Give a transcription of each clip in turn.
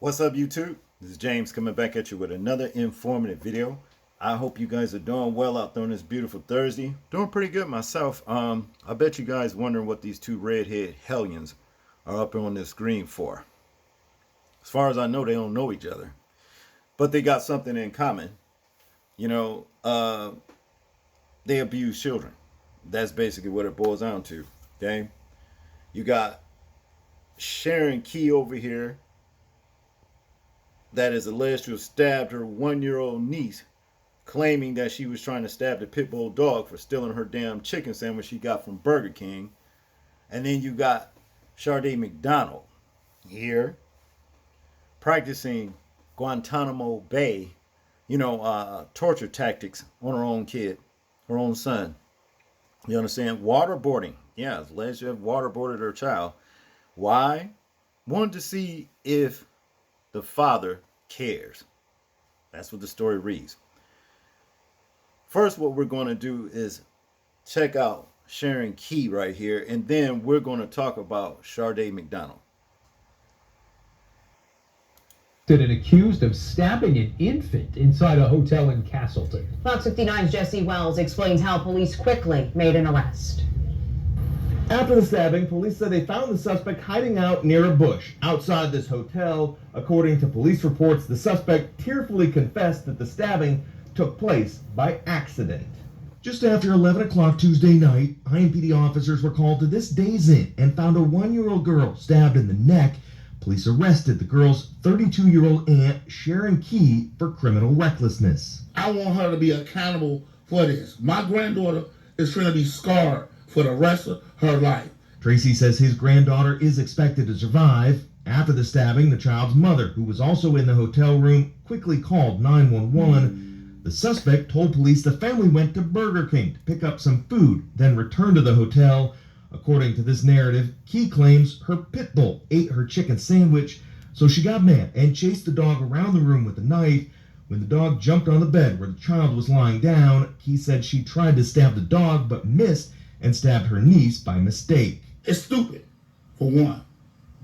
What's up, YouTube? This is James coming back at you with another informative video. I hope you guys are doing well out there on this beautiful Thursday. Doing pretty good myself. I bet you guys wondering what these two redhead Hellions are up on this screen for. As far as I know, they don't know each other, but they got something in common. You know, they abuse children. That's basically what it boils down to. Okay, you got Sharon Key over here that is alleged to have stabbed her 1-year-old niece, claiming that she was trying to stab the pit bull dog for stealing her damn chicken sandwich she got from Burger King. And then you got Sharday McDonald here practicing Guantanamo Bay, torture tactics on her own kid, her own son. You understand? Waterboarding. Yeah, it's alleged to have waterboarded her child. Why? Wanted to see if the father cares. That's what the story reads. First, what we're going to do is check out Sharon Key right here, and then we're going to talk about Sharday McDonald. And accused of stabbing an infant inside a hotel in Castleton. Fox 59's Jesse Wells explains how police quickly made an arrest. After the stabbing, police said they found the suspect hiding out near a bush outside this hotel. According to police reports, the suspect tearfully confessed that the stabbing took place by accident. Just after 11 o'clock Tuesday night, IMPD officers were called to this Days Inn and found a 1-year-old girl stabbed in the neck. Police arrested the girl's 32-year-old aunt, Sharon Key, for criminal recklessness. I want her to be accountable for this. My granddaughter is going to be scarred for the rest of her life. Tracy says his granddaughter is expected to survive. After the stabbing, the child's mother, who was also in the hotel room, quickly called 911. The suspect told police the family went to Burger King to pick up some food, then returned to the hotel. According to this narrative, Key claims her pit bull ate her chicken sandwich, so she got mad and chased the dog around the room with a knife. When the dog jumped on the bed where the child was lying down, Key said she tried to stab the dog but missed and stabbed her niece by mistake. It's stupid, for one.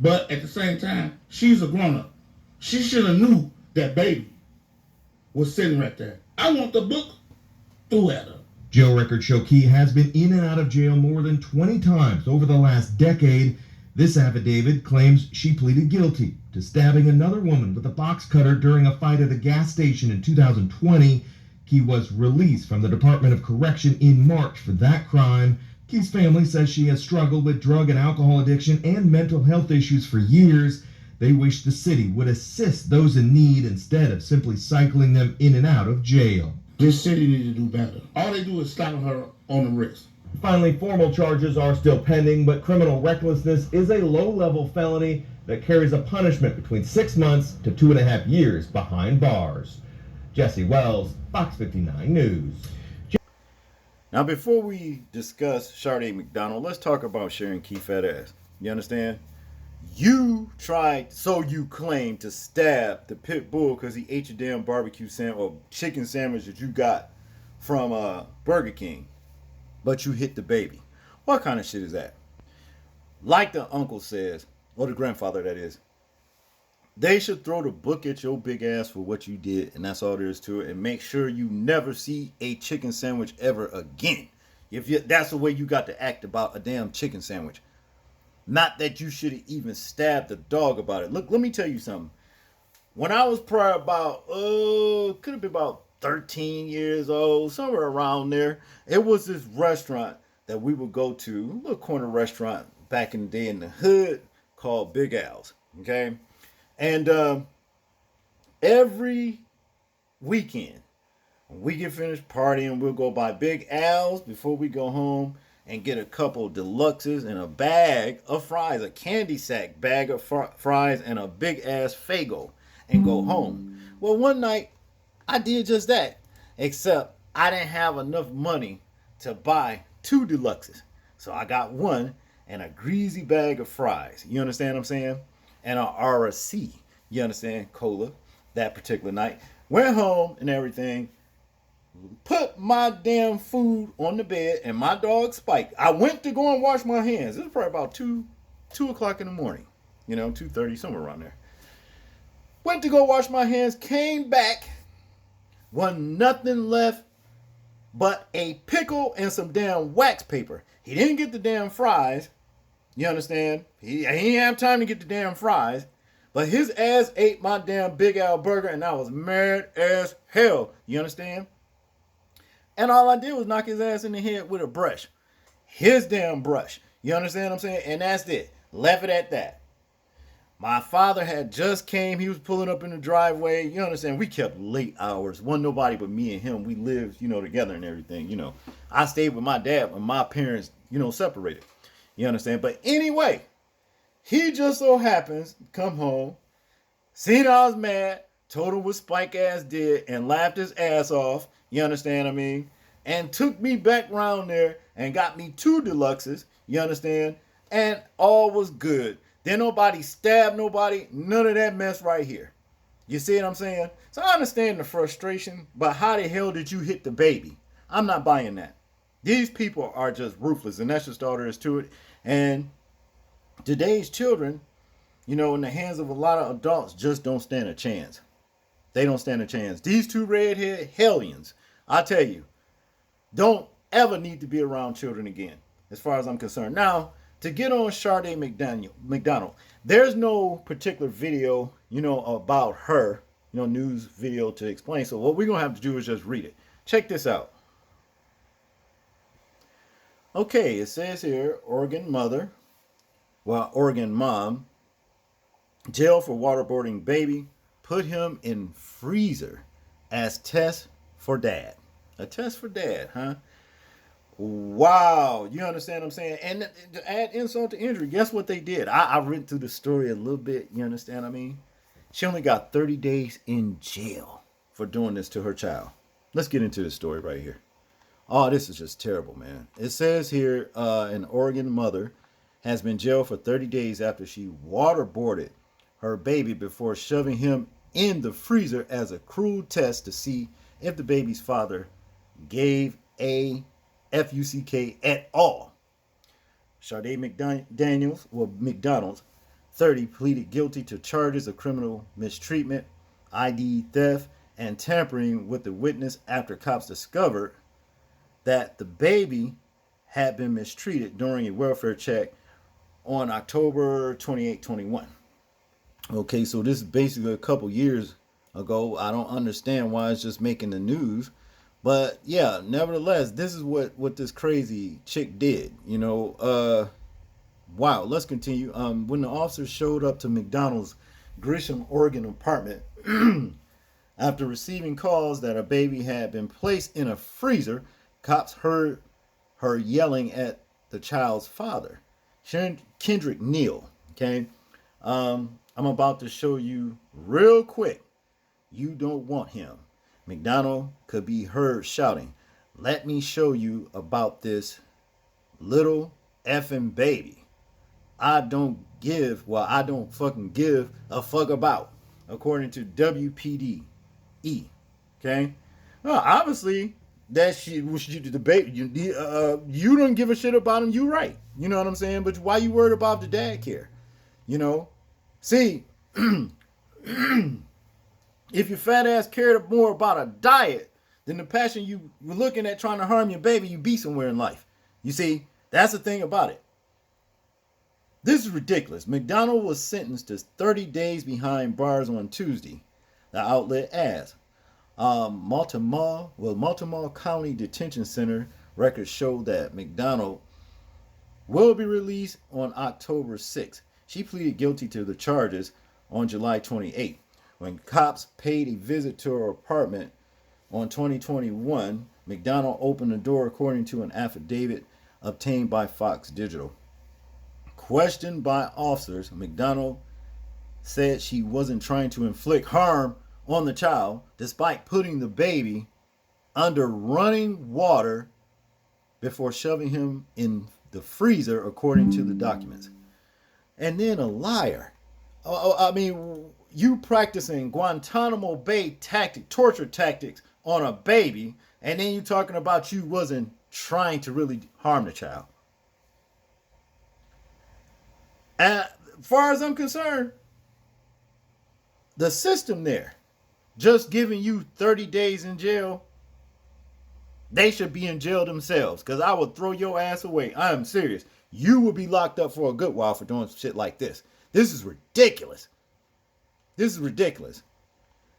But at the same time, she's a grown-up. She should have knew that baby was sitting right there. I want the book threw at her. Jail records show Key has been in and out of jail more than 20 times over the last decade. This affidavit claims she pleaded guilty to stabbing another woman with a box cutter during a fight at a gas station in 2020. Key was released from the Department of Correction in March for that crime. Key's family says she has struggled with drug and alcohol addiction and mental health issues for years. They wish the city would assist those in need instead of simply cycling them in and out of jail. This city needs to do better. All they do is slap her on the wrist. Finally, formal charges are still pending, but criminal recklessness is a low-level felony that carries a punishment between 6 months to 2.5 years behind bars. Jesse Wells, Fox 59 News. Now, before we discuss Sharday McDonald, let's talk about Sharon Key fat ass. You understand? You tried, so you claim, to stab the pit bull because he ate your damn barbecue sandwich or chicken sandwich that you got from Burger King, but you hit the baby. What kind of shit is that? Like the uncle says, or the grandfather that is, they should throw the book at your big ass for what you did, and that's all there is to it. And make sure you never see a chicken sandwich ever again. That's the way you got to act about a damn chicken sandwich. Not that you should have even stabbed the dog about it. Look, let me tell you something. When I was probably about, could have been about 13 years old, somewhere around there, it was this restaurant that we would go to, a little corner restaurant back in the day in the hood called Big Al's, okay? And every weekend, when we get finished partying, we'll go by Big Al's before we go home and get a couple of deluxes and a bag of fries, a candy sack bag of fries and a big ass Faygo, and go home. Well, one night I did just that, except I didn't have enough money to buy 2 deluxes. So I got one and a greasy bag of fries. You understand what I'm saying? And a RC, you understand, cola, that particular night. Went home and everything. Put my damn food on the bed and my dog Spike. I went to go and wash my hands. It was probably about 2 o'clock in the morning. 2:30, somewhere around there. Went to go wash my hands, came back, wasn't nothing left but a pickle and some damn wax paper. He didn't get the damn fries. You understand? He didn't have time to get the damn fries. But his ass ate my damn Big Al burger, and I was mad as hell. You understand? And all I did was knock his ass in the head with a brush. His damn brush. You understand what I'm saying? And that's it. Left it at that. My father had just came. He was pulling up in the driveway. You understand? We kept late hours. Wasn't nobody but me and him. We lived, together and everything. I stayed with my dad when my parents, separated. You understand? But anyway, he just so happens to come home, seen I was mad, told him what Spike ass did, and laughed his ass off. You understand what I mean? And took me back round there and got me 2 deluxes. You understand? And all was good. Then nobody stabbed nobody. None of that mess right here. You see what I'm saying? So I understand the frustration, but how the hell did you hit the baby? I'm not buying that. These people are just ruthless, and that's just all there is to it. And today's children, in the hands of a lot of adults, just don't stand a chance. They don't stand a chance. These 2 redhead Hellions, I tell you, don't ever need to be around children again, as far as I'm concerned. Now, to get on Sharday McDonald, there's no particular video, about her, news video to explain. So what we're going to have to do is just read it. Check this out. Okay, it says here, Oregon mom, jail for waterboarding baby, put him in freezer as test for dad. A test for dad, huh? Wow, you understand what I'm saying? And to add insult to injury, guess what they did? I read through the story a little bit, you understand what I mean? She only got 30 days in jail for doing this to her child. Let's get into the story right here. Oh, this is just terrible, man. It says here, an Oregon mother has been jailed for 30 days after she waterboarded her baby before shoving him in the freezer as a cruel test to see if the baby's father gave a FUCK at all. Sharday McDonald's, 30, pleaded guilty to charges of criminal mistreatment, ID theft, and tampering with the witness after cops discovered that the baby had been mistreated during a welfare check on October 28, 21. Okay, so this is basically a couple years ago. I don't understand why it's just making the news. But yeah, nevertheless, this is what this crazy chick did. Wow, let's continue. When the officers showed up to McDonald's Grisham, Oregon apartment, after receiving calls that a baby had been placed in a freezer, cops heard her yelling at the child's father, Kendrick Neal. Okay, I'm about to show you real quick. You don't want him. McDonald could be heard shouting, "Let me show you about this little effing baby. I don't fucking give a fuck about," according to WPDE. Okay? Well, obviously, that shit was the baby. You don't give a shit about him, you right. You know what I'm saying? But why you worried about the dad care? See, if your fat ass cared more about a diet than the passion you were looking at trying to harm your baby, you'd be somewhere in life. You see, that's the thing about it. This is ridiculous. McDonald was sentenced to 30 days behind bars on Tuesday, the outlet adds. Multnomah County Detention Center records show that McDonald will be released on October 6th. She pleaded guilty to the charges on July 28th. When cops paid a visit to her apartment on 2021, McDonald opened the door according to an affidavit obtained by Fox Digital. Questioned by officers, McDonald said she wasn't trying to inflict harm on the child, despite putting the baby under running water before shoving him in the freezer, according to the documents. And then a liar. You practicing Guantanamo Bay torture tactics on a baby, and then you talking about you wasn't trying to really harm the child. As far as I'm concerned, the system there, just giving you 30 days in jail, they should be in jail themselves, because I would throw your ass away. I am serious. You will be locked up for a good while for doing shit like this. This is ridiculous. This is ridiculous.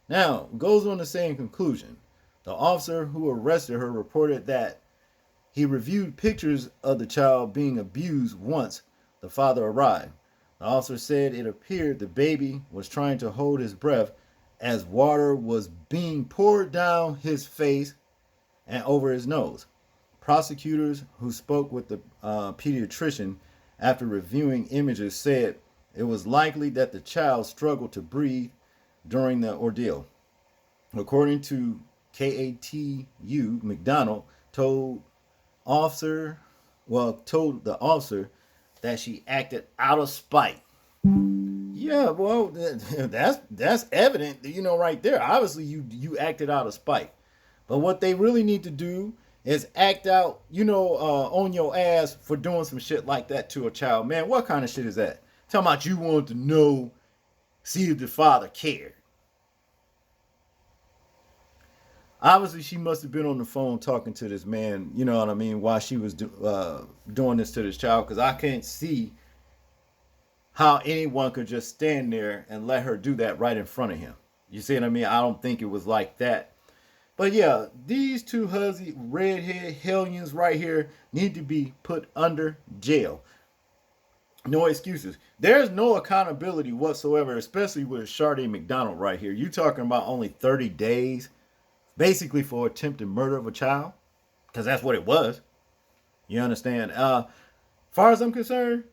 Now, goes on to say in conclusion, the officer who arrested her reported that he reviewed pictures of the child being abused once the father arrived. The officer said it appeared the baby was trying to hold his breath as water was being poured down his face and over his nose. Prosecutors who spoke with the pediatrician after reviewing images said it was likely that the child struggled to breathe during the ordeal. According to KATU, McDonald told the officer that she acted out of spite. Yeah, well, that's evident, right there. Obviously, you acted out of spite. But what they really need to do is act out, on your ass for doing some shit like that to a child. Man, what kind of shit is that? Talking about you wanted to know, see if the father cared. Obviously, she must have been on the phone talking to this man, you know what I mean, while she was doing this to this child, because I can't see how anyone could just stand there and let her do that right in front of him. You see what I mean? I don't think it was like that. But yeah, these two redhead Hellions right here need to be put under jail. No excuses. There's no accountability whatsoever, especially with Sharday McDonald right here. You talking about only 30 days, basically for attempted murder of a child, because that's what it was. You understand? Far as I'm concerned,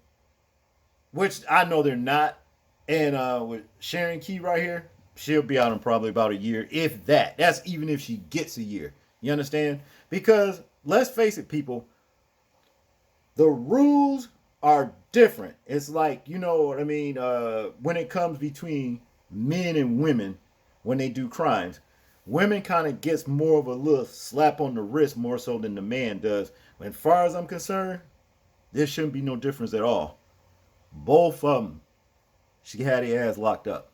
which I know they're not, and with Sharon Key right here, she'll be out in probably about a year, if that. That's even if she gets a year. You understand? Because let's face it, people, the rules are different. It's like, you know what I mean, when it comes between men and women when they do crimes, women kind of gets more of a little slap on the wrist more so than the man does. As far as I'm concerned, there shouldn't be no difference at all. Both of them, she had their ass locked up.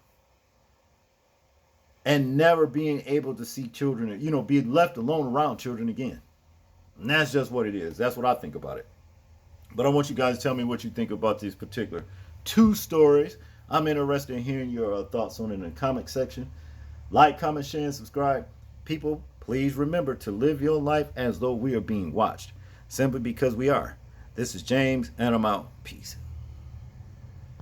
And never being able to see children, be left alone around children again. And that's just what it is. That's what I think about it. But I want you guys to tell me what you think about these particular two stories. I'm interested in hearing your thoughts on it in the comment section. Like, comment, share, and subscribe. People, please remember to live your life as though we are being watched. Simply because we are. This is James, and I'm out. Peace.